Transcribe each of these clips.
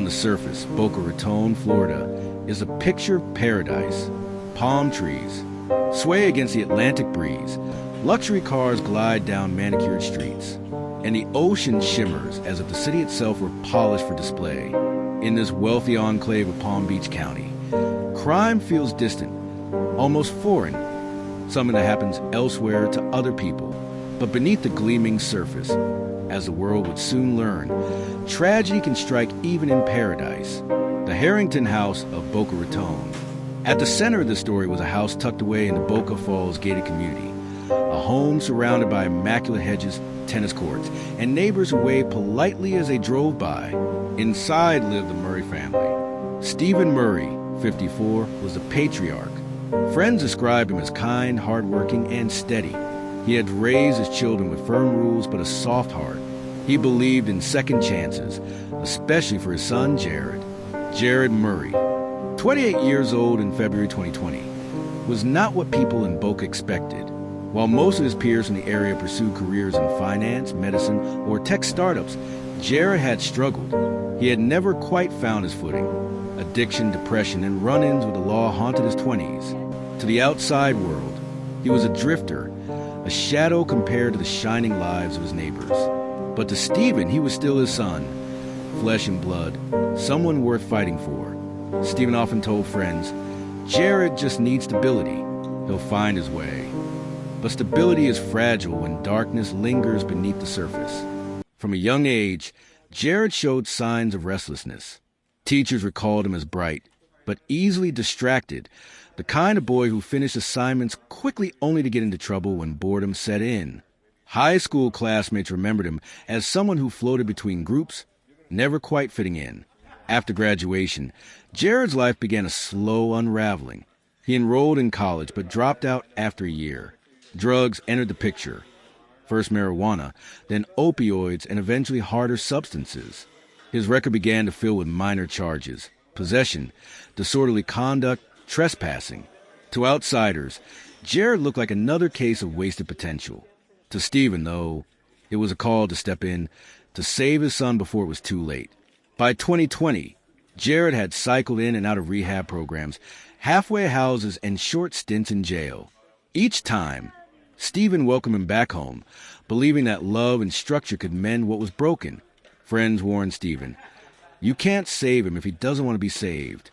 On the surface, Boca Raton, Florida, is a picture paradise. Palm trees sway against the Atlantic breeze. Luxury cars glide down manicured streets. And the ocean shimmers as if the city itself were polished for display. In this wealthy enclave of Palm Beach County, crime feels distant, almost foreign, something that happens elsewhere to other people. But beneath the gleaming surface, as the world would soon learn, tragedy can strike even in paradise. The Harrington House of Boca Raton. At the center of the story was a house tucked away in the Boca Falls gated community, a home surrounded by immaculate hedges, tennis courts, and neighbors who waved politely as they drove by. Inside lived the Murray family. Stephen Murray, 54, was the patriarch. Friends described him as kind, hardworking, and steady. He had raised his children with firm rules but a soft heart. He believed in second chances, especially for his son, Jared Murray. 28 years old in February 2020, was not what people in Boca expected. While most of his peers in the area pursued careers in finance, medicine, or tech startups, Jared had struggled. He had never quite found his footing. Addiction, depression, and run-ins with the law haunted his 20s. To the outside world, he was a drifter, a shadow compared to the shining lives of his neighbors. But to Stephen, he was still his son, flesh and blood, someone worth fighting for. Stephen often told friends, Jared just needs stability. He'll find his way. But stability is fragile when darkness lingers beneath the surface. From a young age, Jared showed signs of restlessness. Teachers recalled him as bright, but easily distracted, the kind of boy who finished assignments quickly only to get into trouble when boredom set in. High school classmates remembered him as someone who floated between groups, never quite fitting in. After graduation, Jared's life began a slow unraveling. He enrolled in college but dropped out after a year. Drugs entered the picture. First marijuana, then opioids, and eventually harder substances. His record began to fill with minor charges: possession, disorderly conduct, trespassing. To outsiders, Jared looked like another case of wasted potential. To Stephen, though, it was a call to step in, to save his son before it was too late. By 2020, Jared had cycled in and out of rehab programs, halfway houses, and short stints in jail. Each time, Stephen welcomed him back home, believing that love and structure could mend what was broken. Friends warned Stephen, you can't save him if he doesn't want to be saved.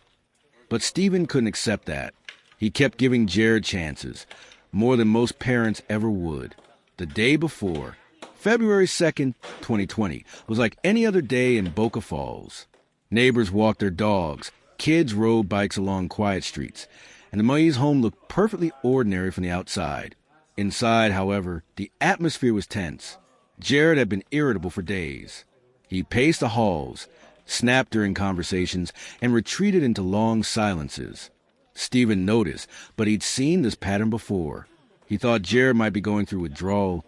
But Stephen couldn't accept that. He kept giving Jared chances, more than most parents ever would. The day before, February 2nd, 2020, was like any other day in Boca Falls. Neighbors walked their dogs, kids rode bikes along quiet streets, and the Murray's home looked perfectly ordinary from the outside. Inside, however, the atmosphere was tense. Jared had been irritable for days. He paced the halls, snapped during conversations, and retreated into long silences. Stephen noticed, but he'd seen this pattern before. He thought Jared might be going through withdrawal,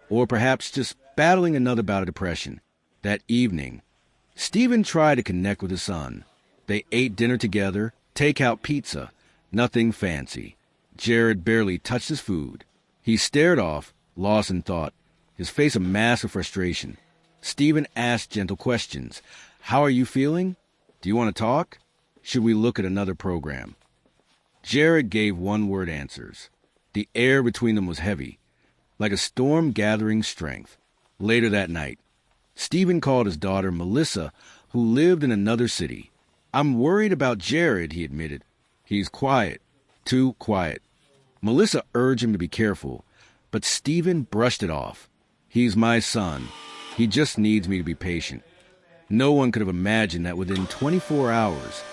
or perhaps just battling another bout of depression. That evening, Stephen tried to connect with his son. They ate dinner together, take-out pizza, nothing fancy. Jared barely touched his food. He stared off, lost in thought, his face a mask of frustration. Stephen asked gentle questions. How are you feeling? Do you want to talk? Should we look at another program? Jared gave one-word answers. The air between them was heavy, like a storm gathering strength. Later that night, Stephen called his daughter, Melissa, who lived in another city. I'm worried about Jared, he admitted. He's quiet, too quiet. Melissa urged him to be careful, but Stephen brushed it off. He's my son. He just needs me to be patient. No one could have imagined that within 24 hours,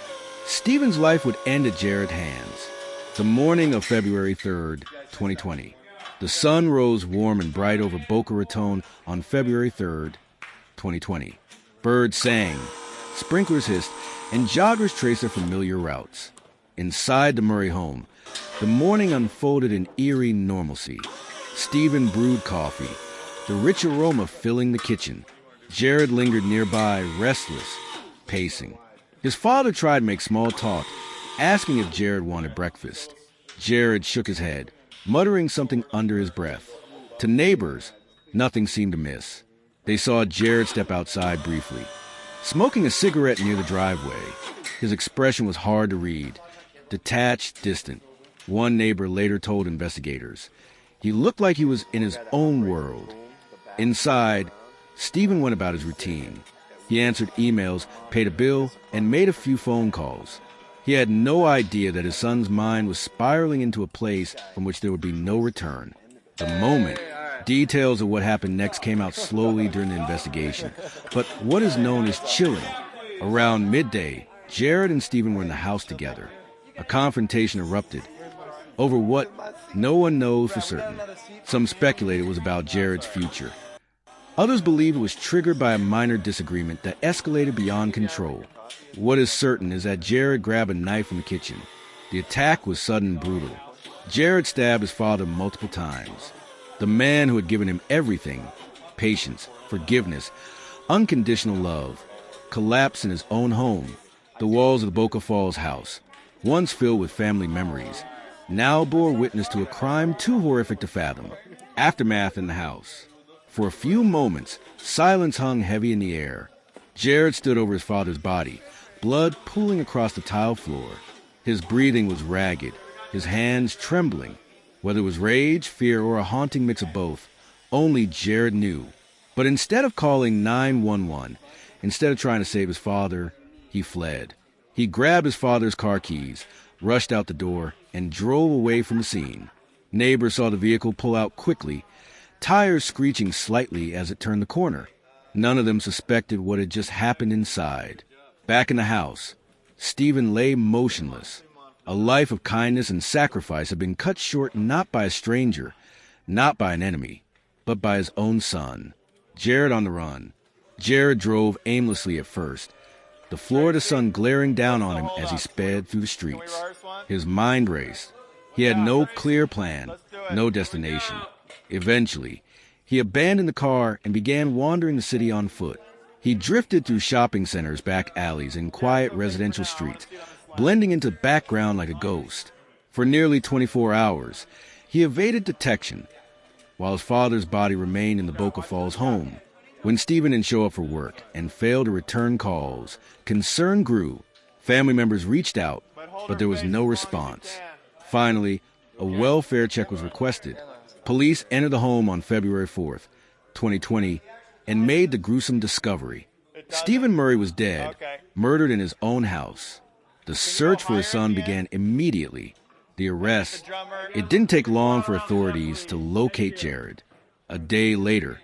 Stephen's life would end at Jared's hands. The morning of February 3rd, 2020. The sun rose warm and bright over Boca Raton on February 3rd, 2020. Birds sang, sprinklers hissed, and joggers traced their familiar routes. Inside the Murray home, the morning unfolded in eerie normalcy. Stephen brewed coffee, the rich aroma filling the kitchen. Jared lingered nearby, restless, pacing. His father tried to make small talk, asking if Jared wanted breakfast. Jared shook his head, muttering something under his breath. To neighbors, nothing seemed amiss. They saw Jared step outside briefly. smoking a cigarette near the driveway. His expression was hard to read, detached, distant. One neighbor later told investigators. He looked like he was in his own world. Inside, Stephen went about his routine. He answered emails, paid a bill, and made a few phone calls. He had no idea that his son's mind was spiraling into a place from which there would be no return. The moment, details of what happened next came out slowly during the investigation. But what is known as chilling. Around midday, Jared and Stephen were in the house together. A confrontation erupted. Over what, no one knows for certain. Some speculate it was about Jared's future. Others believe it was triggered by a minor disagreement that escalated beyond control. What is certain is that Jared grabbed a knife from the kitchen. The attack was sudden and brutal. Jared stabbed his father multiple times. The man who had given him everything, patience, forgiveness, unconditional love, collapsed in his own home. The walls of the Boca Falls house, once filled with family memories, now bore witness to a crime too horrific to fathom. Aftermath in the house. For a few moments, silence hung heavy in the air. Jared stood over his father's body, blood pooling across the tile floor. His breathing was ragged, his hands trembling. Whether it was rage, fear, or a haunting mix of both, only Jared knew. But instead of calling 911, instead of trying to save his father, he fled. He grabbed his father's car keys, rushed out the door, and drove away from the scene. Neighbors saw the vehicle pull out quickly, tires screeching slightly as it turned the corner. None of them suspected what had just happened inside. Back in the house, Stephen lay motionless. A life of kindness and sacrifice had been cut short not by a stranger, not by an enemy, but by his own son. Jared on the run. Jared drove aimlessly at first, the Florida sun glaring down on him as he sped through the streets. His mind raced. He had no clear plan, no destination. Eventually, he abandoned the car and began wandering the city on foot. He drifted through shopping centers, back alleys, and quiet residential streets, blending into the background like a ghost. For nearly 24 hours, he evaded detection, while his father's body remained in the Boca Falls home. When Stephen didn't show up for work and failed to return calls, concern grew. Family members reached out, but there was no response. Finally, a welfare check was requested. Police entered the home on February 4th, 2020, and made the gruesome discovery. Stephen Murray was dead, murdered in his own house. The search for his son began immediately. The arrest, it didn't take long for authorities to locate Jared. A day later,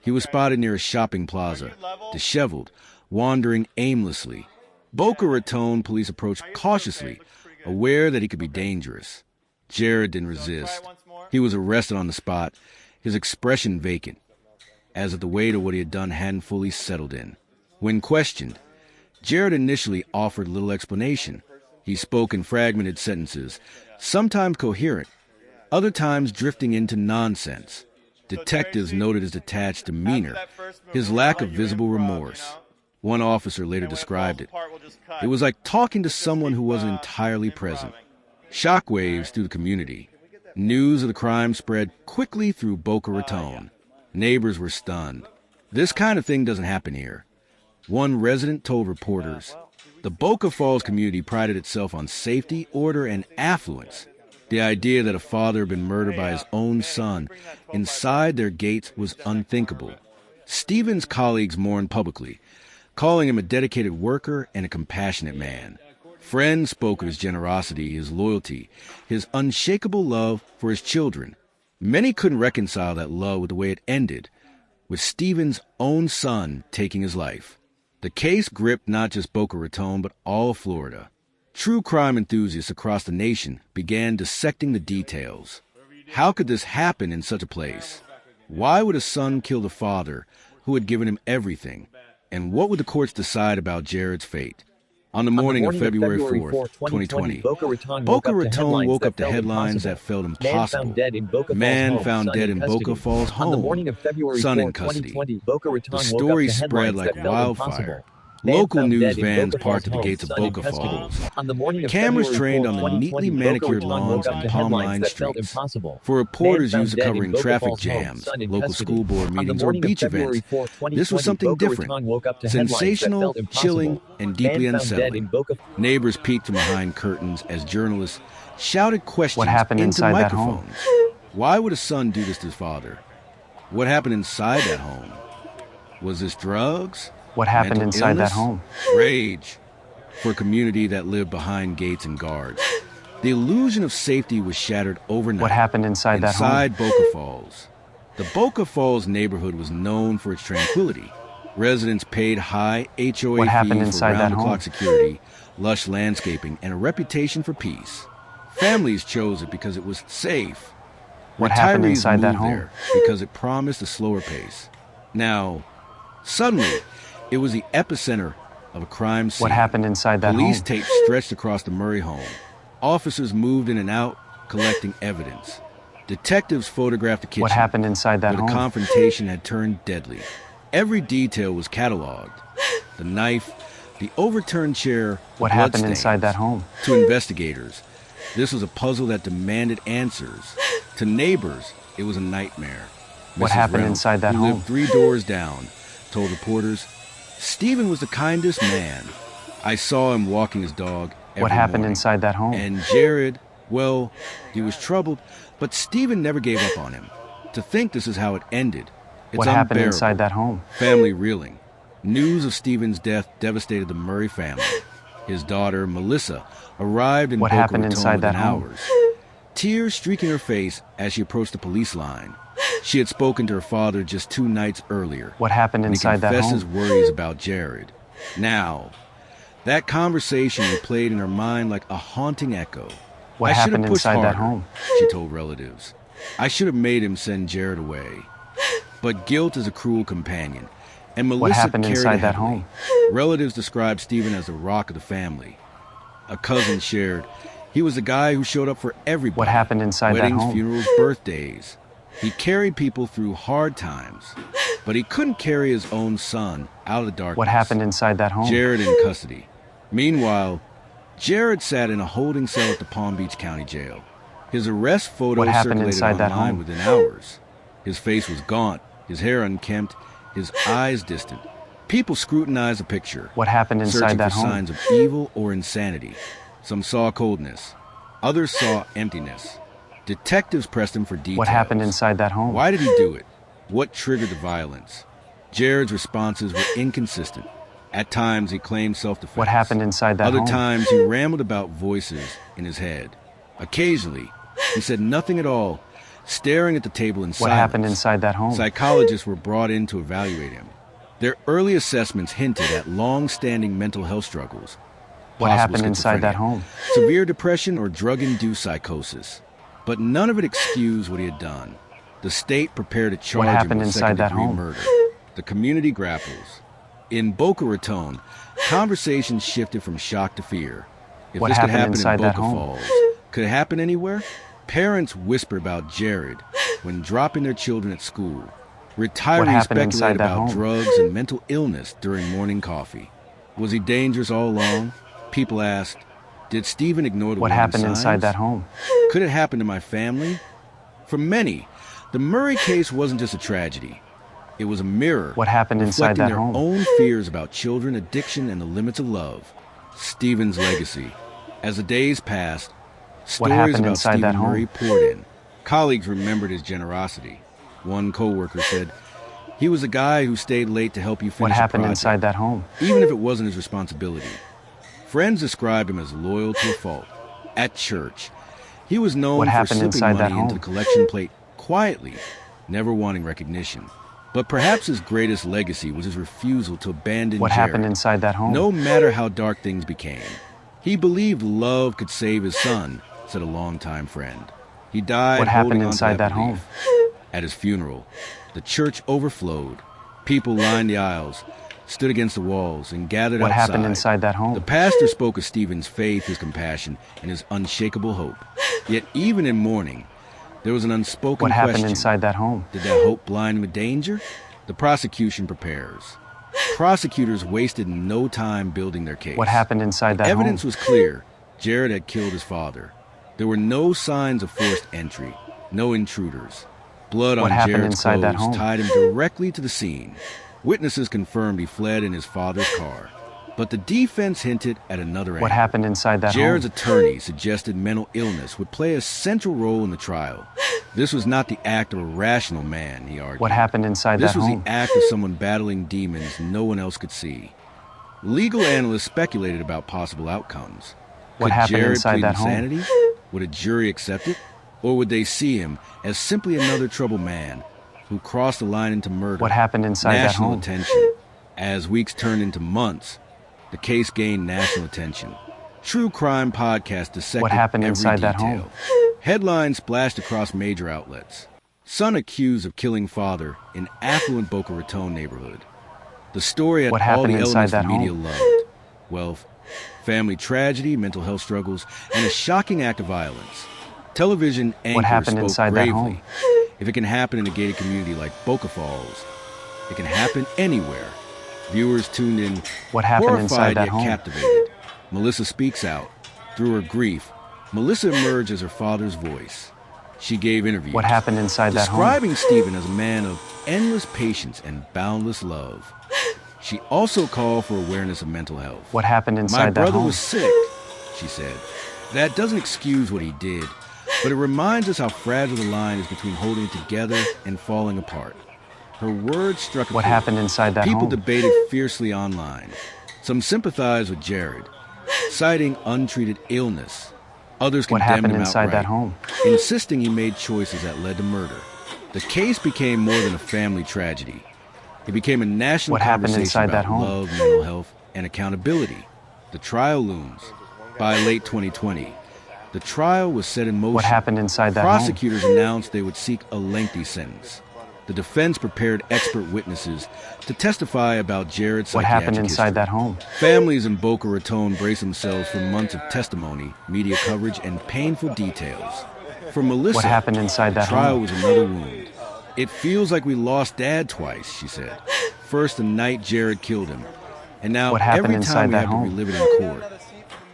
he was spotted near a shopping plaza, disheveled, wandering aimlessly. Boca Raton police approached cautiously, aware that he could be dangerous. Jared didn't resist. He was arrested on the spot, his expression vacant, as if the weight of what he had done hadn't fully settled in. When questioned, Jared initially offered little explanation. He spoke in fragmented sentences, sometimes coherent, other times drifting into nonsense. Detectives noted his detached demeanor, his lack of visible remorse. One officer later described it. It was like talking to someone who wasn't entirely present. Shockwaves through the community. News of the crime spread quickly through Boca Raton. Neighbors were stunned. This kind of thing doesn't happen here. One resident told reporters, the Boca Falls community prided itself on safety, order, and affluence. The idea that a father had been murdered by his own son inside their gates was unthinkable. Stephen's colleagues mourned publicly, calling him a dedicated worker and a compassionate man. Friends spoke of his generosity, his loyalty, his unshakable love for his children. Many couldn't reconcile that love with the way it ended, with Stephen's own son taking his life. The case gripped not just Boca Raton, but all of Florida. True crime enthusiasts across the nation began dissecting the details. How could this happen in such a place? Why would a son kill the father who had given him everything? And what would the courts decide about Jared's fate? On the morning of February 4th, 2020, Boca Raton woke up to headlines that felt impossible. Man found dead in Boca Falls home, son in custody. The story spread like wildfire. Local news vans parked at the gates of Boca Falls. Cameras trained on the neatly manicured lawns and palm-lined streets. For reporters used to covering traffic jams, local school board meetings, or beach events, this was something different. Sensational, chilling, and deeply unsettling. Neighbors peeked from behind curtains as journalists shouted questions into microphones. Why would a son do this to his father? What happened inside that home? Was this drugs? What happened inside that home? Rage for a community that lived behind gates and guards. The illusion of safety was shattered overnight. What happened inside that home? Inside Boca Falls. The Boca Falls neighborhood was known for its tranquility. Residents paid high HOA fees for round-the-clock security, lush landscaping, and a reputation for peace. Families chose it because it was safe. What happened inside that home? There because it promised a slower pace. Now, suddenly, it was the epicenter of a crime scene. What happened inside that home? Police tape stretched across the Murray home. Officers moved in and out, collecting evidence. Detectives photographed the kitchen. What happened inside that home? The confrontation had turned deadly. Every detail was cataloged. The knife, the overturned chair, what happened inside that home? To investigators, this was a puzzle that demanded answers. To neighbors, it was a nightmare. What happened inside that home? Who lived 3 doors down, told reporters, Stephen was the kindest man. I saw him walking his dog every What happened morning. Inside that home? And Jared, well, he was troubled, but Stephen never gave up on him. To think this is how it ended, it's what happened inside that home? Family reeling. News of Stephen's death devastated the Murray family. His daughter, Melissa, arrived in Boca Raton within hours. Tears streaking her face as she approached the police line. She had spoken to her father just 2 nights earlier. What happened inside that home? He confessed his worries about Jared. Now, that conversation replayed in her mind like a haunting echo. What happened inside that home? She told relatives. I should have made him send Jared away. But guilt is a cruel companion, and Melissa what happened carried inside it that heavily. home? Relatives described Stephen as the rock of the family. A cousin shared, he was the guy who showed up for everybody. What happened inside Weddings, that home? funerals, birthdays. He carried people through hard times, but he couldn't carry his own son out of the darkness. What happened inside that home? Jared in custody. Meanwhile, Jared sat in a holding cell at the Palm Beach County Jail. His arrest photo circulated online within hours. His face was gaunt, his hair unkempt, his eyes distant. People scrutinized the picture. What happened inside that home? Searching for signs of evil or insanity. Some saw coldness. Others saw emptiness. Detectives pressed him for details. What happened inside that home? Why did he do it? What triggered the violence? Jared's responses were inconsistent. At times, he claimed self-defense. What happened inside that home? Other times, he rambled about voices in his head. Occasionally, he said nothing at all, staring at the table in silence. What happened inside that home? Psychologists were brought in to evaluate him. Their early assessments hinted at long-standing mental health struggles. What happened inside that home? Severe depression or drug-induced psychosis. But none of it excused what he had done. The state prepared to charge him with second-degree murder. The community grapples. In Boca Raton, conversations shifted from shock to fear. If this could happen in Boca Falls, could it happen anywhere? Parents whisper about Jared when dropping their children at school. Retirees speculate about drugs and mental illness during morning coffee. Was he dangerous all along? People asked, did Stephen ignore the warning signs? What happened inside that home? Could it happen to my family? For many, the Murray case wasn't just a tragedy. It was a mirror. What happened inside that home? Reflecting their own fears about children, addiction, and the limits of love. Stephen's legacy. As the days passed, stories about Stephen Murray poured in. Colleagues remembered his generosity. One coworker said, he was a guy who stayed late to help you finish a project. What happened inside that home? Even if it wasn't his responsibility. Friends described him as loyal to a fault. At church, he was known for slipping money into the collection plate quietly, never wanting recognition. But perhaps his greatest legacy was his refusal to abandon Jared. What happened inside that home? No matter how dark things became. He believed love could save his son, said a longtime friend. He died what happened inside that home? At his funeral, the church overflowed. People lined the aisles, stood against the walls, and gathered outside. What happened inside that home? The pastor spoke of Stephen's faith, his compassion, and his unshakable hope. Yet even in mourning, there was an unspoken question. What happened inside that home? Did that hope blind him to danger? The prosecution prepares. Prosecutors wasted no time building their case. What happened inside that home? Evidence was clear. Jared had killed his father. There were no signs of forced entry, no intruders. Blood on Jared's clothes tied him directly to the scene. Witnesses confirmed he fled in his father's car. But the defense hinted at another angle. What happened inside that Jared's home? attorney suggested mental illness would play a central role in the trial. This was not the act of a rational man, he argued. What happened inside that home? This was the act of someone battling demons no one else could see. Legal analysts speculated about possible outcomes. What happened Jared inside plead that home? insanity? Would a jury accept it? Or would they see him as simply another troubled man who crossed the line into murder? What happened inside that National home? attention. As weeks turned into months, the case gained national attention. True crime podcasts dissected What happened every inside detail. that home? Headlines splashed across major outlets. Son accused of killing father in affluent Boca Raton neighborhood. The story had What all the happened inside elements the that media home? loved. Wealth, family tragedy, mental health struggles, and a shocking act of violence. Television anchors happened spoke inside that bravely. home? If it can happen in a gated community like Boca Falls, it can happen anywhere. Viewers tuned in, What happened horrified inside that yet home? captivated. Melissa speaks out. Through her grief, Melissa emerged as her father's voice. She gave interviews. What happened inside that home? Describing Stephen as a man of endless patience and boundless love. She also called for awareness of mental health. What happened My inside that brother home? was sick, she said. That doesn't excuse what he did, but it reminds us how fragile the line is between holding it together and falling apart. Her words struck a What chord. happened inside that People home? debated fiercely online. Some sympathized with Jared, citing untreated illness. Others What condemned happened him inside outright, that home? insisting he made choices that led to murder. The case became more than a family tragedy. It became a national What happened conversation inside about that home? love, mental health, and accountability. The trial looms. By late 2020, the trial was set in motion. What happened inside that home? Prosecutors announced they would seek a lengthy sentence. The defense prepared expert witnesses to testify about Jared's What psychiatric happened inside history. that home? Families in Boca Raton braced themselves for months of testimony, media coverage, and painful details. For Melissa, What happened inside the that trial home? was another wound. It feels like we lost Dad twice, she said. First the night Jared killed him, and now What happened every inside time we that have to home? relive it in court.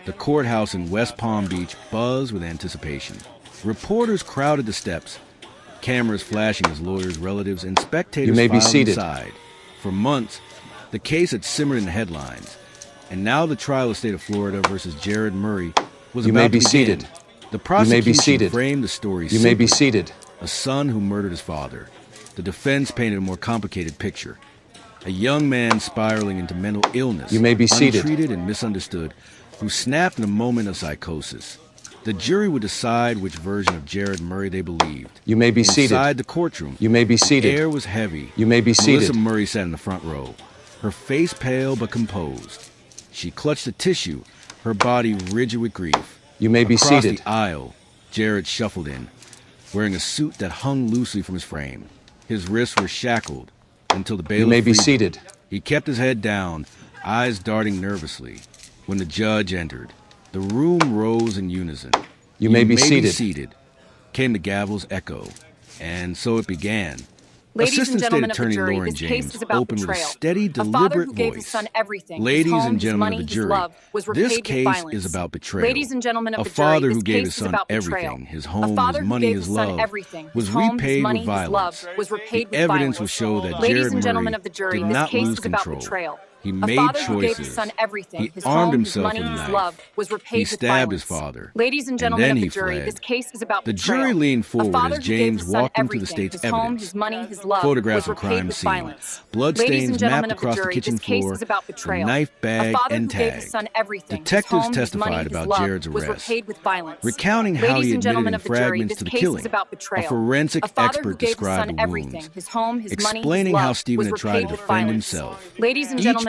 The courthouse in West Palm Beach buzzed with anticipation. Reporters crowded the steps, cameras flashing as lawyers, relatives, and spectators You may be filed seated. inside. For months, the case had simmered in the headlines, and now the trial of the state of Florida versus Jared Murray was You about may to be begin. seated. The You may prosecution be seated. framed the story You may be simply: seated. a son who murdered his father. The defense painted a more complicated picture. A young man spiraling into mental illness, You may be seated. untreated and misunderstood, who snapped in a moment of psychosis. The jury would decide which version of Jared Murray they believed. You may be seated. Inside the courtroom, You may be the seated. air was heavy. You may be Melissa seated. Murray sat in the front row, her face pale but composed. She clutched a tissue, her body rigid with grief. You may be Across seated. the aisle, Jared shuffled in, wearing a suit that hung loosely from his frame. His wrists were shackled until the bailiff You may be freed him. seated. He kept his head down, eyes darting nervously. When the judge entered, the room rose in unison. You may be seated. Came the gavel's echo, and so it began. Ladies Assistant and gentlemen State of the Attorney jury, Lauren this case James is about opened with a betrayal. steady, A father deliberate who gave voice. his son everything, Ladies his home, and his gentlemen money, of the his jury, love, was repaid this with case violence. is about betrayal. Ladies and gentlemen of A the father jury, who this gave case his is son about betrayal. everything, his A home, father his who money, gave his his son love, everything, was his home, his repaid money, with his love, violence. was repaid The with evidence violence. would show that Ladies Jared and gentlemen Murray of the jury, did this not case lose is about control. betrayal. He A made father who gave choices. his son everything, He his armed home, his himself money, with a his knife. love, was repaid He with stabbed violence. his father. Ladies and And gentlemen then of he the jury, fled. this case is about The betrayal. jury leaned A forward father as who gave James his son walked into the everything, state's his home, evidence. his money, his love, Photographs was of crime repaid with scene, violence. bloodstains Ladies and mapped gentlemen of the across the jury, kitchen this case floor, is about the betrayal. knife bag A father and who gave his tag. son everything, Detectives his home, his testified money, about his love, Jared's was arrest, repaid with violence. recounting how Ladies he and admitted gentlemen in of the jury, fragments this to the case killing. is about A betrayal. forensic A father expert who gave his described son the everything, wounds, his home, his money, his explaining how love, Stephen was had tried repaid to with defend violence. himself. Ladies and Each gentlemen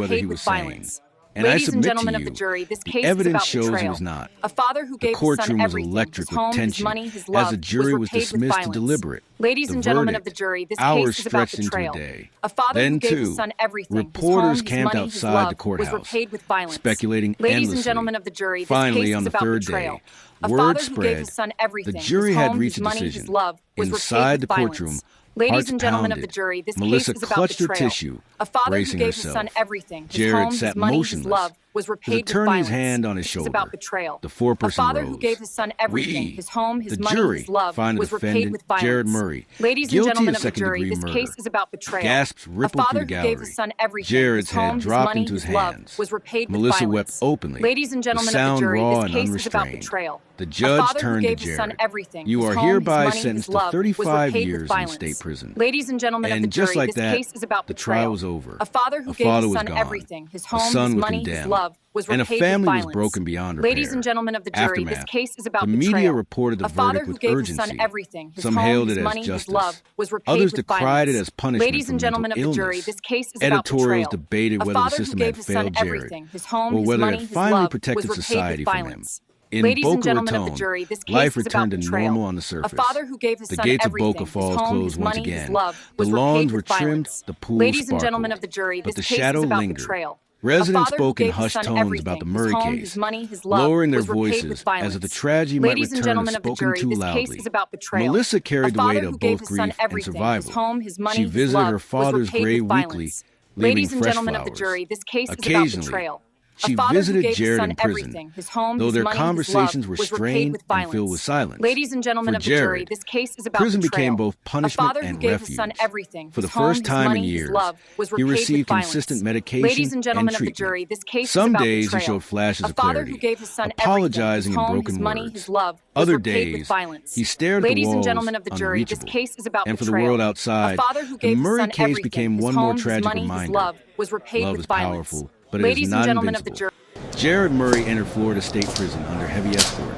whether he repaid was with sane. violence. And I Ladies and submit gentlemen to of you, the jury, this the case is evidence about shows he betrayal. was not. A father who The gave his courtroom son was everything, electric his with home, his tension money, his as love, the jury was repaid with dismissed to violence. deliberate. Ladies The and gentlemen of verdict, the jury, this hours case is about stretched into a betrayal. day. A father Then, who gave too, his son everything, reporters his home, camped his money, his outside love, the courthouse, was repaid with violence. speculating Ladies endlessly. and gentlemen of the jury, this Finally, case on is the about third betrayal. day, A word father who gave spread. his son everything, The jury his had home, reached his a money, decision. his love, was Inside the repaid with courtroom, violence. Ladies hearts and gentlemen of the pounded. jury, this Melissa case is about clutched her betrayal. tissue, A father bracing who gave his herself. son everything, his Jared home, sat his money, motionless. his love, was His repaid with attorney's violence. hand on his This shoulder. is about betrayal. The A foreperson father who rose. gave his son everything, We, his home, his the money, jury, his love, find the was repaid defendant, with violence. Jared Murray, Ladies and guilty gentlemen of of the jury, second-degree this murder. case is about betrayal. Gasps A rippled father through the who gave gallery. his son everything, Jared's his home, head his dropped money, into his his love, hands. was repaid with Melissa violence. wept openly. Ladies and gentlemen the of the sound jury, raw this and case is about unrestrained. betrayal. The A judge father who turned to gave his son Jared. everything, You his are home, hereby his money, sentenced his to love, 35 was repaid years with in violence. state prison. Ladies and gentlemen of And the just jury, like this that, case is about the betrayal. trial was over. A father who A gave father his was son gone. everything, his A home, son his was money, his condemned. love, love was and a repaid family with was violence. broken beyond repair. Ladies and gentlemen of the jury, this Aftermath. case is about The media betrayal. reported the A father verdict who with gave urgency. his son everything, his Some home, hailed his it as money, justice. his love, was repaid Others with decried violence. it as punishment Ladies for and gentlemen of mental the jury, illness. this case is about Editorials betrayal. debated A whether the father who system gave had his son failed Jared, everything, his home, or his whether money, it his finally love, protected was repaid society with from him. violence. In Ladies and Boca gentlemen of Raton, the jury, this case life is about returned to betrayal. normal on the A surface. father who gave his The son gates of everything, Boca his Falls home, closed his once money, his again. love, The was lawns repaid were with trimmed, violence. the pools Ladies and sparkled. gentlemen of the jury, But this the case shadow is about lingered. betrayal. Residents A father who spoke in gave his hushed son tones everything, about the his Murray home, case, his money, his love, lowering their was repaid with voices violence. as if the tragedy might Ladies and return gentlemen if of the spoken jury, too this loudly. case is about betrayal. Melissa carried A the weight father of who gave both his son grief and everything, survival. his home, his money, She his visited love, her father's was repaid grave with weekly, violence. leaving Ladies and fresh gentlemen of the flowers. jury, this case is about Occasionally, betrayal. she A father visited who gave Jared his son in prison, everything, his home, though his their money, conversations his were love, was repaid strained with and violence. filled with silence. Ladies and gentlemen For of the jury, Jared, this case is about prison betrayal. became both A punishment father who and gave refuge. his son everything, For the his home, first his time money, in his years, love, was he repaid with received violence. consistent medication Ladies and gentlemen and of the treatment. jury, this case Some is about days betrayal. he showed flashes A of father clarity, who gave his son apologizing everything, his in home, broken his money, words. his love, was Other repaid with days, violence. he stared at the Ladies and walls gentlemen of the jury, this unreachable. case is about And for the betrayal. world A outside, father who the gave his Murray son case everything, became his one more home, his tragic money, his reminder. love, was repaid Love with is violence. powerful, but it is Ladies and not gentlemen of the invincible. jury. Jared Murray entered Florida State Prison under heavy escort,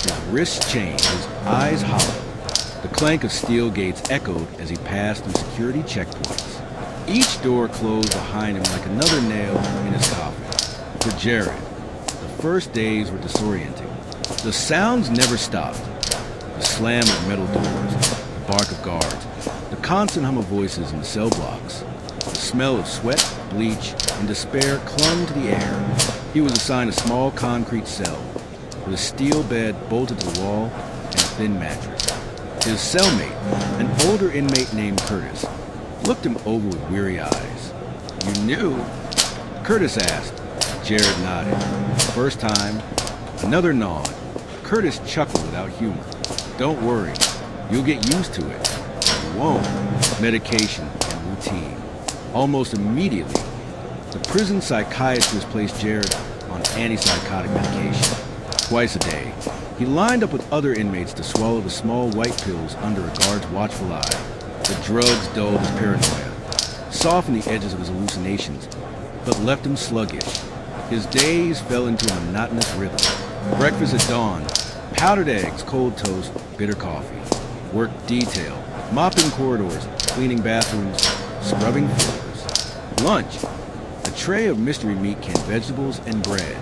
his wrists chained, his eyes hollow. The clank of steel gates echoed as he passed through security checkpoints. Each door closed behind him like another nail in his coffin. For Jared, the first days were disorienting. The sounds never stopped. The slam of metal doors, the bark of guards, the constant hum of voices in the cell blocks. The smell of sweat, bleach, and despair clung to the air. He was assigned a small concrete cell with a steel bed bolted to the wall and a thin mattress. His cellmate, an older inmate named Curtis, looked him over with weary eyes. "You knew?" Curtis asked. Jared nodded. First time, another nod. Curtis chuckled without humor. "Don't worry, you'll get used to it." "You won't." Medication and routine. Almost immediately, the prison psychiatrist placed Jared on antipsychotic medication. Twice a day, he lined up with other inmates to swallow the small white pills under a guard's watchful eye. The drugs dulled his paranoia, softened the edges of his hallucinations, but left him sluggish. His days fell into a monotonous rhythm. Breakfast at dawn, powdered eggs, cold toast, bitter coffee. Work detail, mopping corridors, cleaning bathrooms, scrubbing floors. Lunch, a tray of mystery meat, canned vegetables, and bread.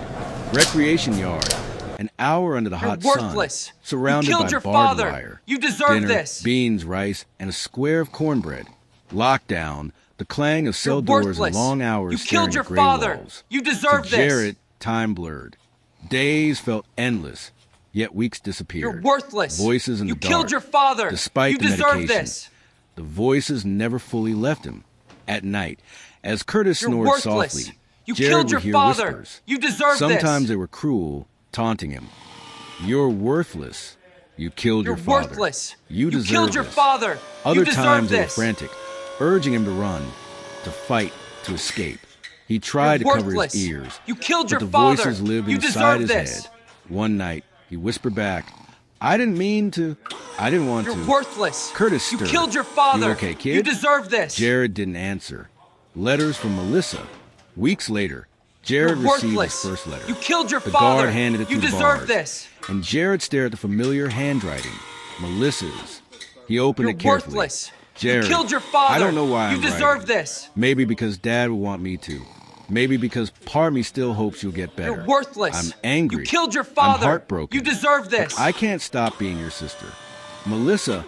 Recreation yard, an hour under the hot worthless. sun, surrounded You killed by your barbed father. wire. You deserve Dinner, this. beans, rice, and a square of cornbread. Lockdown, the clang of cell You're doors worthless. and long hours You staring killed your at gray father. walls. You deserve To this. Jared, time blurred. Days felt endless, yet weeks disappeared. You're worthless. Voices in You the dark. killed your father. Despite You the deserve medication, this. the voices never fully left him. At night, as Curtis You're snored worthless. softly, You Jared killed would your hear father. whispers. You deserve this. Sometimes they were cruel, taunting him. "You're worthless. You killed You're your father. worthless. You deserve killed your this." father. Other You deserve times they were this. frantic, urging him to run, to fight, to escape. He tried You're to cover his worthless. ears, You killed but your the father. voices lived You inside deserve his this. head. One night, he whispered back, "I didn't mean to. I didn't want You're to." worthless. Curtis You stirred. killed your father. "You okay, kid?" You deserve this. Jared didn't answer. Letters from Melissa. Weeks later, You're Jared received his worthless. first letter. You killed your The father. guard handed it You through the deserve bars, this. and Jared stared at the familiar handwriting, Melissa's. He opened You're it carefully. worthless. Jared, You killed your father. I don't know why You I'm deserve writing. this. Maybe because Dad would want me to. Maybe because part of me still hopes you'll get better. You're worthless. I'm angry. You killed your father. I'm heartbroken. You deserve this. But I can't stop being your sister. Melissa.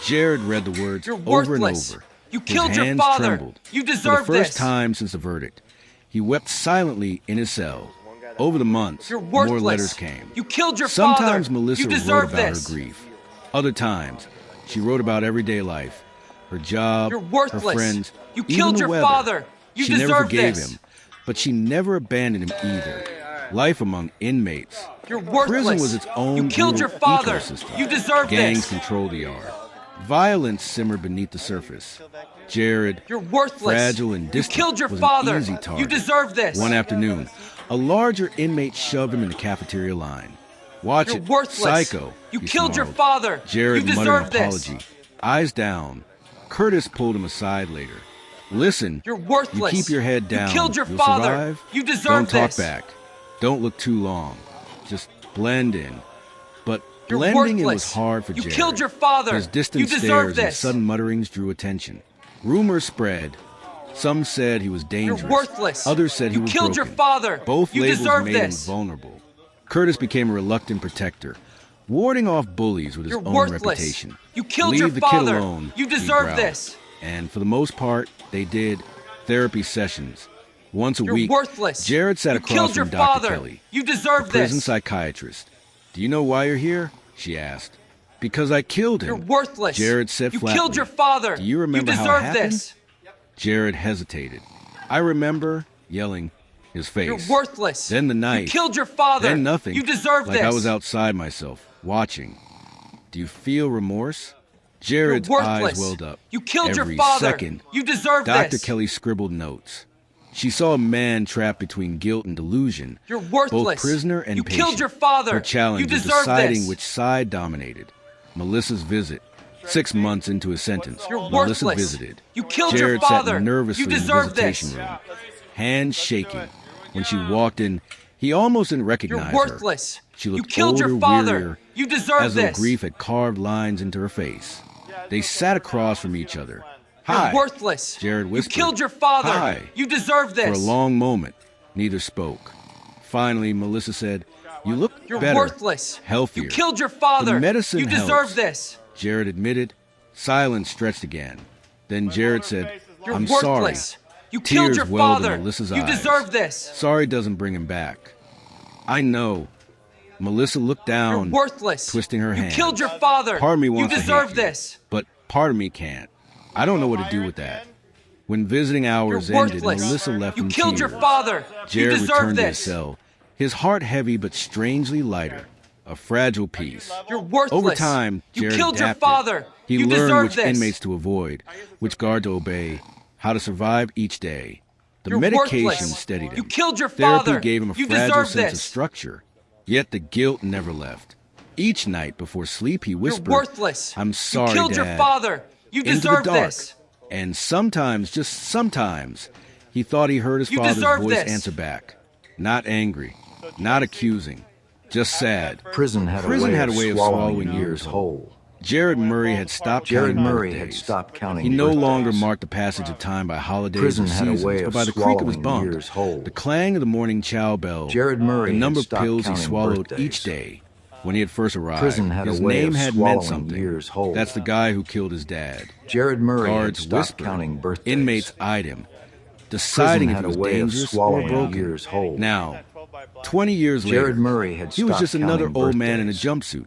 Jared read the words You're over and worthless. over. You His killed your hands father. trembled. You For deserve the first this. time since the verdict, he wept silently in his cell. Over the months, You're more worthless. letters came. You killed your Sometimes father. Melissa You wrote deserve about this. her grief. Other times, she wrote about everyday life, her job, You're her worthless. friends, You even killed the your weather. father. You she never deserve forgave this. him, but she never abandoned him either. Life among inmates. You're worthless. Prison was its own You killed your brutal father. ecosystem. You deserve Gangs this. controlled the yard. Violence simmered beneath the surface. Jared, You're worthless. fragile and distant, You killed your was father. an easy target. You deserve this. One afternoon, a larger inmate shoved him in the cafeteria line. "Watch You're it, worthless. psycho!" You he killed your snarled. father. Jared You muttered deserve an this. apology. Eyes down. Curtis pulled him aside later. Listen, You're worthless. you keep your head down. You killed your You'll father. survive. You deserve Don't talk this. back. Don't look too long. Just blend in. But You're blending in worthless. was hard for You Jared. killed your father. His distant You deserve stares and this. sudden mutterings drew attention. Rumors spread. Some said he was dangerous. You're worthless. Others said he was You killed broken. your father. Both You labels deserve made this. him vulnerable. Curtis became a reluctant protector, warding off bullies with his You're own worthless. reputation. You killed Leave your the father. kid alone, You he deserve growled. this. And for the most part, they did therapy sessions. Once a You're week, worthless. Jared sat You across killed your from Dr. father. Kelly, You a deserve prison this. psychiatrist. Do you know why you're here? She asked. Because I killed him. You're worthless. Jared said You flatly. killed your father. Do you remember You how deserve it happened? this. Jared hesitated. I remember yelling, his face. You're worthless. Then the knife. You killed your father. Then nothing. You deserve like this. I was outside myself, watching. Do you feel remorse? Jared's You're eyes worthless. welled up. You killed Every your father. second. You deserve Dr. this. Kelly scribbled notes. She saw a man trapped between guilt and delusion. You're worthless. Both prisoner and You patient. killed your father. Her challenge You was deserve deciding this. which side dominated. Melissa's visit. 6 months into his sentence, You're Melissa worthless. visited. You killed Jared your father. sat nervously You in the deserve visitation this. room, hands shaking. When she walked in, he almost didn't recognize You're worthless. her. She You looked killed older, your father. wearier, You deserve as though this. grief had carved lines into her face. They sat across from each other. You're Hi, worthless. Jared whispered. You killed your father. Hi. You deserve this. For a long moment, neither spoke. Finally, Melissa said, "You look You're better, worthless. healthier." You killed your father. The medicine You deserve helps. this. Jared admitted. Silence stretched again. Then Jared said, You're "I'm sorry." worthless. You killed Tears your welled in father. Melissa's You eyes. deserve this. Sorry doesn't bring him back. I know. Melissa looked You're down, worthless. twisting her You hands. killed your father. Part of me You wants to deserve hate you, this. but part of me can't. I don't know what to do with that. When visiting You're hours ended, worthless. Melissa left You in killed your tears. father. Jared You deserve returned to his this. cell, his heart heavy but strangely lighter, a fragile piece. You're worthless. Over time, you Jared killed your adapted. father. He You learned deserve which this. inmates to avoid, which guard to obey, how to survive each day. The You're medication worthless. steadied him. You killed your Therapy father. gave him a You fragile deserve sense this. of structure. Yet the guilt never left. Each night before sleep, he whispered, You're worthless. "I'm sorry, You killed Dad." your father. You Into the deserve dark. this. And sometimes, just sometimes, he thought he heard his You father's deserve voice this. answer back. Not angry, not accusing, just sad. Prison had Prison a way of swallowing years years whole. Jared Murray had stopped Jared counting Murray birthdays. had stopped counting He no birthdays. longer marked the passage of time by holidays Prison or had a seasons, way but of by the creak of his swallowing bunk, years whole. the clang of the morning chow bell, Jared Murray the number had of stopped pills he counting swallowed birthdays. each day. When he had first arrived, Prison had a his way name of had meant swallowing something. years whole. That's the guy who killed his dad. Jared Murray had Guards stopped whispered. counting birthdays. Inmates eyed him, deciding if had he a was way of dangerous or swallowing broken. years whole. Now, 20 years later, Jared Murray had he was stopped just another counting old man in a birthdays. jumpsuit,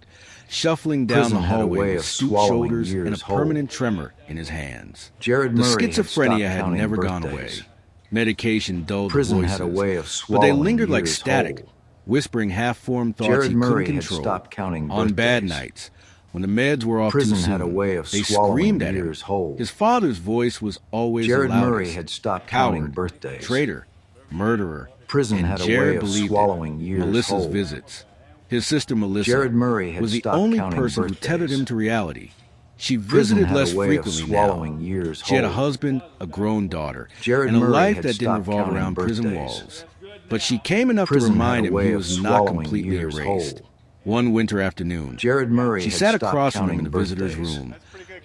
shuffling down Prison the had a hallway way with of stooped swallowing shoulders and a years whole. permanent tremor in his hands. Jared The Murray had schizophrenia stopped had counting never gone away. birthdays. Medication dulled Prison the had voices, a way of but swallowing they lingered like years static, whole. whispering half-formed thoughts Jared he Murray couldn't had control. stopped counting On bad birthdays. nights, when the meds were off Prison too soon, had a way of they swallowing screamed at him. years whole. His father's voice was always Jared the loudest. Murray had stopped counting Coward, birthdays. traitor, murderer. Prison and had a Jared way of believed it. swallowing years Melissa's whole. visits. His sister Melissa Jared Murray had was the stopped only counting person who birthdays. tethered him to reality. She Prison visited had a less way of frequently swallowing now. years She had a whole. husband, a grown daughter, Jared and a Murray life had that didn't stopped revolve counting around prison birthdays. walls. But she came enough Prison to had remind a him way he of was not swallowing completely years erased. whole. One winter afternoon, Jared Murray she had sat stopped across from him in counting the visitor's birthdays. room.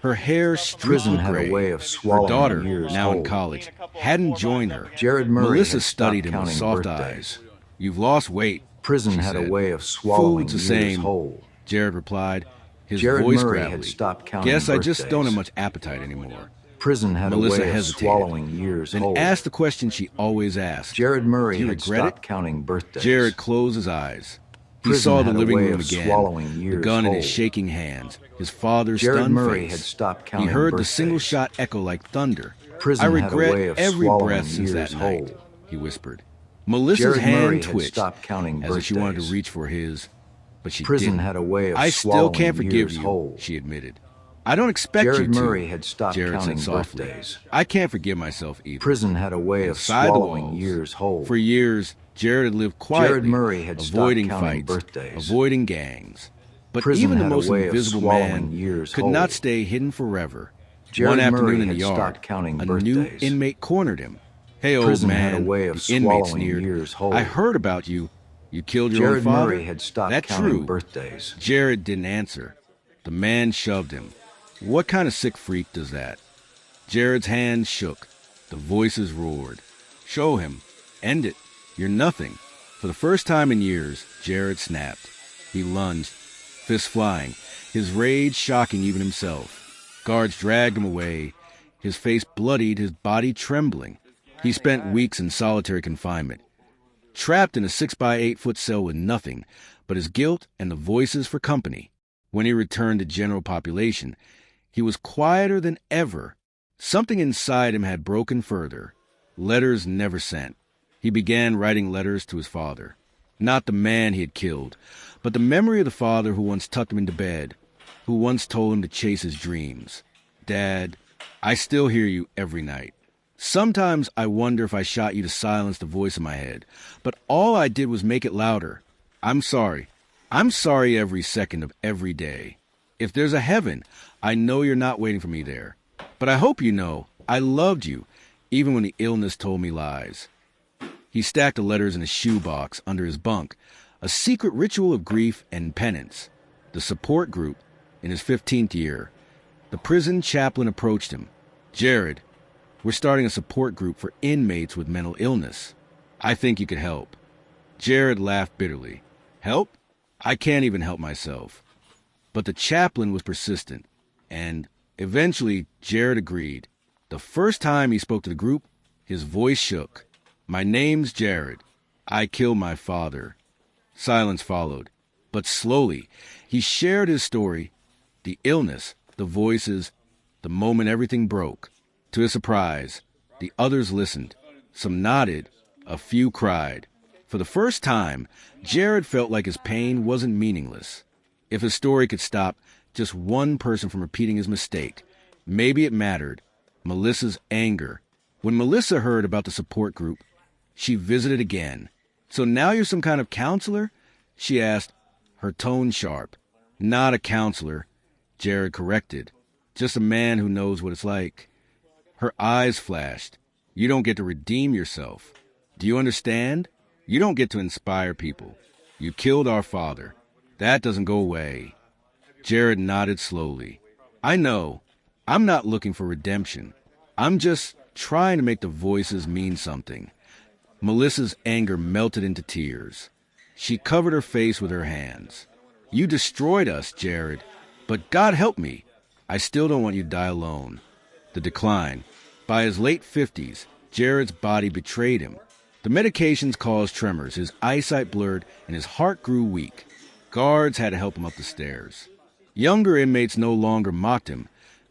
Her hair streaked Prison with had a gray. way of Her swallowing daughter, years now in whole. college, hadn't joined her. Jared Murray Melissa had studied stopped him with counting soft birthdays. eyes. "You've lost weight," Prison she had a said. way of swallowing "Food's the years same," whole. Jared replied, his Jared voice Murray gravelly. had stopped counting "Guess I just don't have birthdays. much appetite anymore." Prison had Melissa a way of hesitated, swallowing years then whole. asked the question she always asked. Jared Murray "Do you had regret stopped it?" counting birthdays. Jared closed his eyes. He Prison saw the had a living way room of again, swallowing the years gun in his whole. shaking hands, his father's Jared stunned Murray face. had stopped He counting heard the birthdays. single shot echo like thunder. Prison "I had a way regret of every swallowing breath since that years night," whole. he whispered. Melissa's Jared Murray hand had twitched stopped counting as if she wanted to birthdays. reach for his, but she Prison didn't. had a way of "I still swallowing can't forgive years you," whole. she admitted. "I don't expect you Jared to," Murray had stopped Jared counting said softly. birthdays. "I can't forgive myself either." Prison had a way of Inside the swallowing walls, years whole. For years, Jared had lived quietly, Jared Murray had stopped avoiding counting fights, birthdays. avoiding gangs. But Prison even the had a most way of invisible swallowing man years could whole. not stay hidden forever. Jared One afternoon Murray in the had yard, stopped counting a birthdays. new inmate cornered him. "Hey, old Prison man," had a way of the inmate swallowing sneered. years whole. "I heard about you. You killed your own Jared father?" Murray had stopped "That counting true?" birthdays. Jared didn't answer. The man shoved him. "What kind of sick freak does that?" Jared's hand shook. The voices roared. "Show him. End it. You're nothing." For the first time in years, Jared snapped. He lunged, fists flying, his rage shocking even himself. Guards dragged him away, his face bloodied, his body trembling. He spent weeks in solitary confinement, trapped in a 6-by-8-foot cell with nothing but his guilt and the voices for company. When he returned to general population, he was quieter than ever. Something inside him had broken further. Letters never sent. He began writing letters to his father. Not the man he had killed, but the memory of the father who once tucked him into bed, who once told him to chase his dreams. "Dad, I still hear you every night. Sometimes I wonder if I shot you to silence the voice in my head, but all I did was make it louder. I'm sorry. I'm sorry every second of every day. If there's a heaven, I know you're not waiting for me there. But I hope you know I loved you, even when the illness told me lies." He stacked the letters in a shoebox under his bunk, a secret ritual of grief and penance. The support group, in his 15th year. The prison chaplain approached him. "Jared, we're starting a support group for inmates with mental illness. I think you could help." Jared laughed bitterly. "Help? I can't even help myself." But the chaplain was persistent, and eventually Jared agreed. The first time he spoke to the group, his voice shook. "My name's Jared. I killed my father." Silence followed, but slowly he shared his story, the illness, the voices, the moment everything broke. To his surprise, the others listened. Some nodded, a few cried. For the first time, Jared felt like his pain wasn't meaningless. If his story could stop just one person from repeating his mistake, maybe it mattered. Melissa's anger. When Melissa heard about the support group, she visited again. "So now you're some kind of counselor?" she asked, her tone sharp. "Not a counselor," Jared corrected. "Just a man who knows what it's like." Her eyes flashed. "You don't get to redeem yourself. Do you understand? You don't get to inspire people. You killed our father. That doesn't go away." Jared nodded slowly. "I know. I'm not looking for redemption. I'm just trying to make the voices mean something." Melissa's anger melted into tears. She covered her face with her hands. "You destroyed us, Jared. But God help me. I still don't want you to die alone." The decline. By his late 50s, Jared's body betrayed him. The medications caused tremors, his eyesight blurred, and his heart grew weak. Guards had to help him up the stairs. Younger inmates no longer mocked him.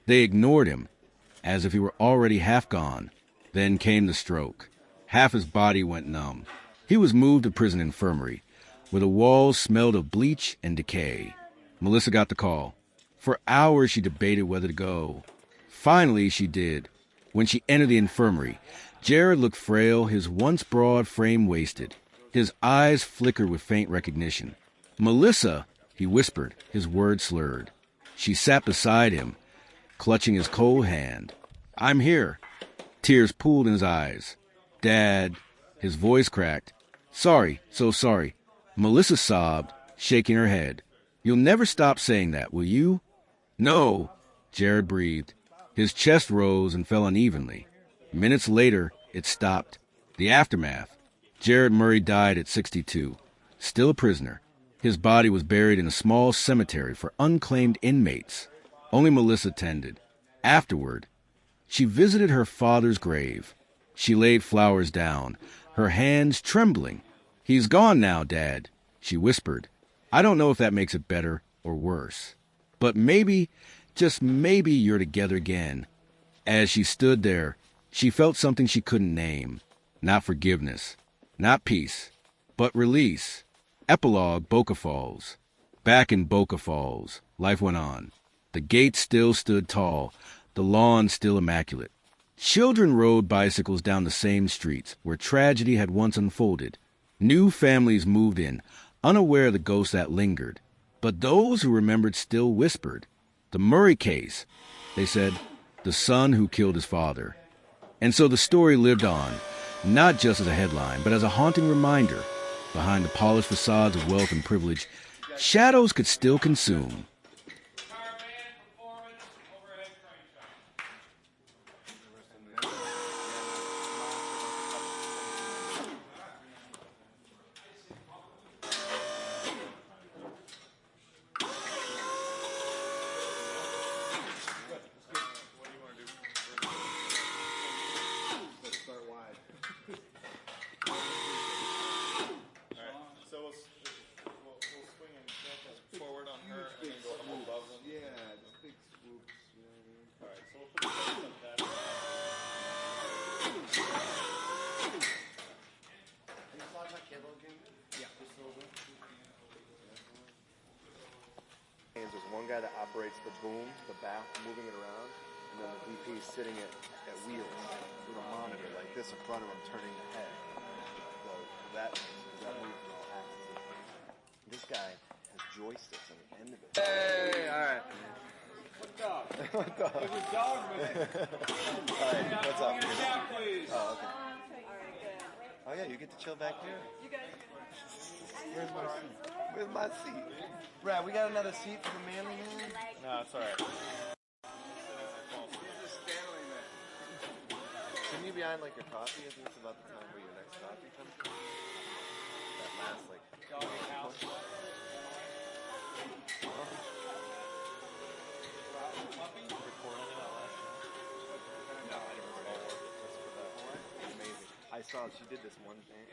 They ignored him, as if he were already half gone. Then came the stroke. Half his body went numb. He was moved to prison infirmary, where the walls smelled of bleach and decay. Melissa got the call. For hours she debated whether to go. Finally she did. When she entered the infirmary, Jared looked frail, his once broad frame wasted. His eyes flickered with faint recognition. "Melissa," he whispered, his words slurred. She sat beside him, clutching his cold hand. "I'm here." Tears pooled in his eyes. "Dad," his voice cracked. "Sorry, so sorry." Melissa sobbed, shaking her head. "You'll never stop saying that, will you?" "No," Jared breathed. His chest rose and fell unevenly. Minutes later, it stopped. The aftermath. Jared Murray died at 62, still a prisoner. His body was buried in a small cemetery for unclaimed inmates. Only Melissa tended. Afterward, she visited her father's grave. She laid flowers down, her hands trembling. "He's gone now, Dad," she whispered. "I don't know if that makes it better or worse. But maybe, just maybe, you're together again." As she stood there, she felt something she couldn't name. Not forgiveness, not peace, but release. Epilogue, Boca Falls. Back in Boca Falls, life went on. The gate still stood tall, the lawn still immaculate. Children rode bicycles down the same streets where tragedy had once unfolded. New families moved in, unaware of the ghosts that lingered. But those who remembered still whispered. "The Murray case," they said. the son who killed his father. And so the story lived on, not just as a headline, but as a haunting reminder. Behind the polished facades of wealth and privilege, shadows could still consume. There's one guy that operates the boom, the back, moving it around, and then the VP is sitting at wheels with a monitor like this in front of him, turning the head. So that moves in all axes. This guy has joysticks on the end of it. Hey, all right. What dog? What dog? It was dog, man. All right, what's up? Down, please. Oh, okay. All right, good. Oh yeah, you get to chill back here. You guys. Where's my seat? Where's my seat? Brad, we got another seat for the manly man? No, it's all right. Can you behind like your coffee? Isn't this about the time where your next coffee comes in? That last like... I saw she did this one thing.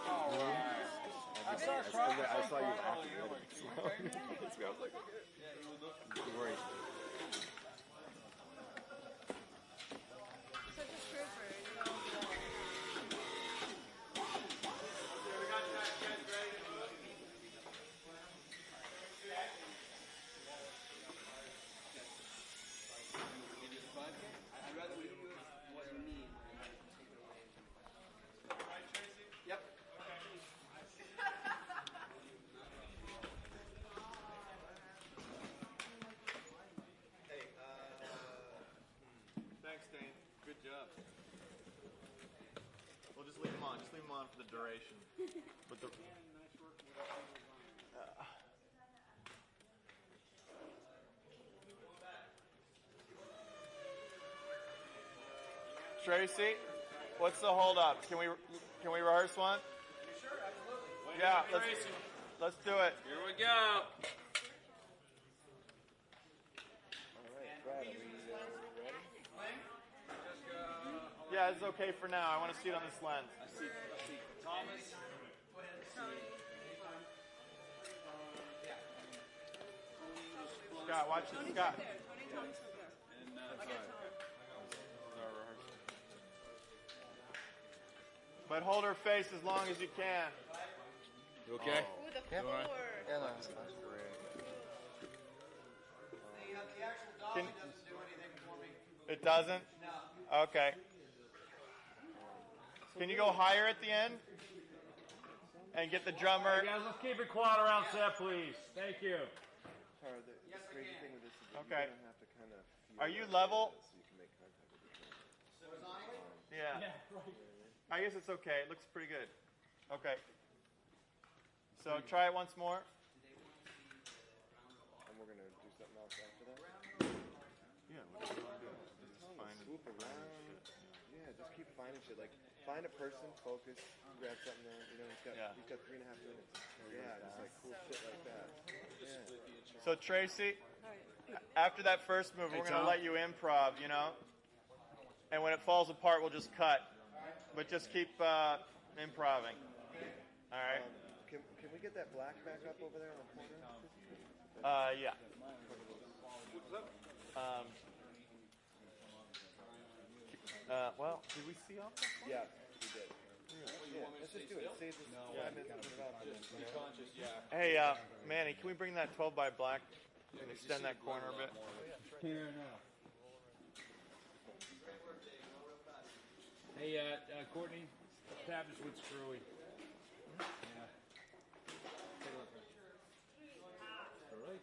Oh, wow. I saw you laughing at it. I was like, great. Such a trooper, I'd rather we do what you need. Yep. Thanks, Dane. Good job. We'll just leave them on. Just leave them on for the duration. But the... Tracy, what's the hold up? Can we rehearse one? Sure, absolutely. Yeah, let's do it. Here we go. Yeah, it's okay for now. I want to see it on this lens. I see Thomas. Scott, watch it, Scott. And But hold her face as long as you can. You okay? Ooh, the floor. Yeah, no, that's great. The actual dolly doesn't do anything for me. It doesn't? No. Okay. Can you go higher at the end? And get the drummer. Hey guys, let's keep it quiet around set, please. Thank you. The crazy thing with this is that you're gonna have to kind of feel. Are you level? So you can make contact with each other. Yeah. I guess it's okay. It looks pretty good. Okay. So try it once more. And we're gonna do something else after that. Yeah. What do you want to do? Just find swoop around. Yeah. Just keep finding shit. Like find a person, focus, grab something there. You know, he's got 3.5 minutes. Yeah. Just like cool shit like that. Yeah. So Tracy, after that first move, we're gonna let you improv. You know. And when it falls apart, we'll just cut. But just keep improving. All right. Can we get that black back up over there in the corner? Yeah. Well, did we see off that one? Yeah, we did. Yeah, let's just do it. Save this 5 minutes. Hey, Manny, can we bring that 12 by black and extend that corner a bit? Here now. Hey, Courtney, tap this with Screwy. Yeah. Take a look. All right.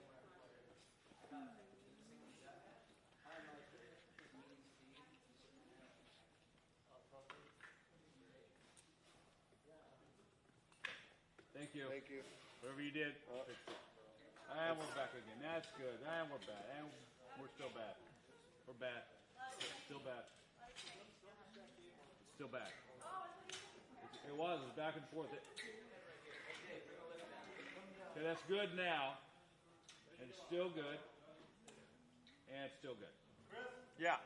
Thank you. Thank you. Whatever you did, fix it. And we're back again. That's good. And we're bad. And we're still bad. We're bad. Still bad. It's still bad. It was back and forth. Okay, that's good now. And it's still good. And it's still good. Yeah.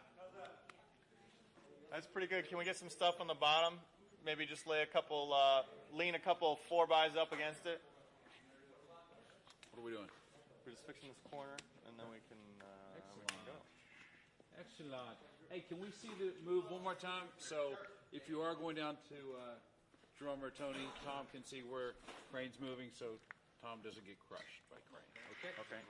That's pretty good. Can we get some stuff on the bottom? Maybe just lay a couple, lean a couple 4x up against it. What are we doing? We're just fixing this corner, and then we can go. Excellent. Hey, can we see the move one more time? So if you are going down to drummer Tony, Tom can see where Crane's moving, so Tom doesn't get crushed by Crane. Okay? Okay.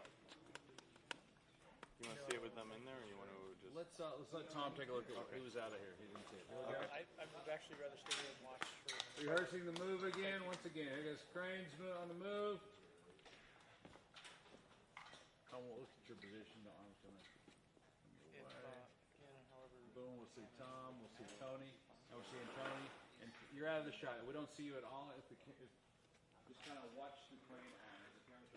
You want to see it with them in there, or you want to just... Let's let Tom take a look at it. He was out of here. He didn't see it. Okay. I would actually rather stay here and watch for. Rehearsing the move again. Once again, here goes Crane's on the move. Tom, we'll look at your position. The arms coming. Boom. We'll see Tom. We'll see Tony. Now we're seeing Tony. And you're out of the shot. We don't see you at all. Just kind of watch the crane on. As the camera's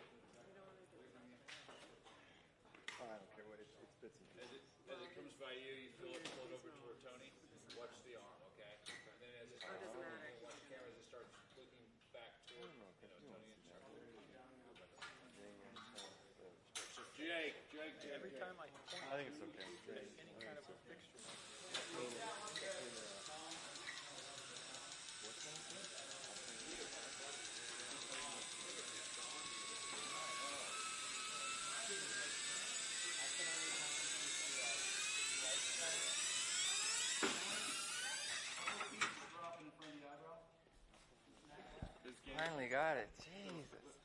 I don't care what it's bits and pieces. As it comes by you, you feel it pull it over toward Tony. Watch the arm, okay? And then as it starts, watch the camera as it starts looking back toward Tony and Charlie. So Jake. Every time I point I think it's okay. any kind of a fixture. Finally got it. Jesus.